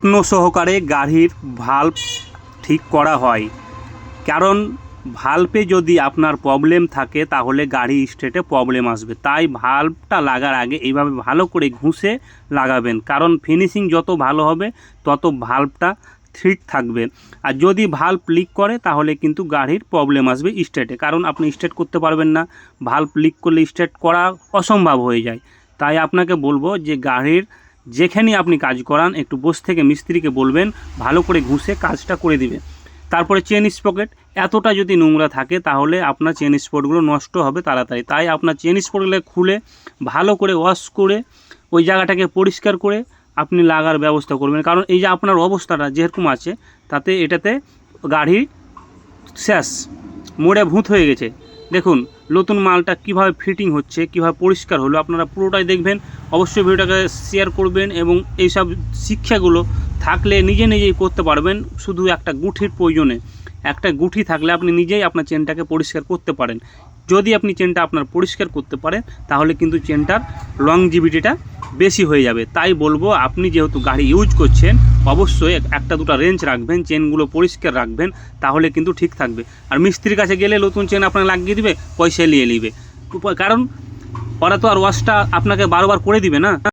যত্ন সহকারে গাড়ির ভাল্ব ঠিক করা হয়, কারণ ভাল্বে যদি আপনার প্রবলেম থাকে তাহলে গাড়ি স্টার্টে প্রবলেম আসবে। তাই ভাল্বটা লাগার আগে এইভাবে ভালো করে ঘুষে লাগাবেন, কারণ ফিনিশিং যত ভালো হবে তত ভাল্বটা ঠিক থাকবে। আর যদি ভাল্ব লিক করে তাহলে কিন্তু গাড়ির প্রবলেম আসবে স্টার্টে, কারণ আপনি স্টার্ট করতে পারবেন না। ভাল্ব লিক করলে স্টার্ট করা অসম্ভব হয়ে যায়। তাই আপনাকে বলবো যে গাড়ির যেখানেই আপনি কাজ করান একটু বসে থেকে মিস্ত্রিকে বলবেন ভালো করে ঘুষে কাজটা করে দিবে। তারপরে চেন স্পকেট এতটা যদি নোংরা থাকে তাহলে আপনার চেন স্পটগুলো নষ্ট হবে তাড়াতাড়ি। তাই আপনার চেন স্পটগুলো খুলে ভালো করে ওয়াশ করে ওই জায়গাটাকে পরিষ্কার করে আপনি লাগার ব্যবস্থা করবেন, কারণ এই যে আপনার অবস্থাটা যেরকম আছে তাতে এটাতে গাড়ি শেষ, মোড়ে ভূত হয়ে গেছে। দেখুন নতুন মালটা কিভাবে ফিটিং হচ্ছে, কিভাবে পরিষ্কার হলো, আপনারা পুরোটাই দেখবেন। অবশ্যই ভিডিওটাকে শেয়ার করবেন এবং এইসব শিক্ষাগুলো থাকলে নিজেই করতে পারবেন। শুধু একটা গুঁঠির প্রয়োজনে, একটা গুঁঠি থাকলে আপনি নিজেই আপনার চেনটাকে পরিষ্কার করতে পারেন। যদি আপনি চেনটা আপনার পরিষ্কার করতে পারেন তাহলে কিন্তু চেনটার লংজিভিটিটা বেশি হয়ে যাবে। তাই বলবো আপনি যেহেতু গাড়ি ইউজ করছেন অবশ্যই একটা দুটো রেঞ্জ রাখবেন, চেনগুলো পরিষ্কার রাখবেন, তাহলে কিন্তু ঠিক থাকবে। আর মিস্ত্রির কাছে গেলে নতুন চেন আপনাকে লাগিয়ে দিবে, পয়সা নিয়ে নিবে, কারণ ওরা তো আর ওয়াশটা আপনাকে বারবার করে দিবে না।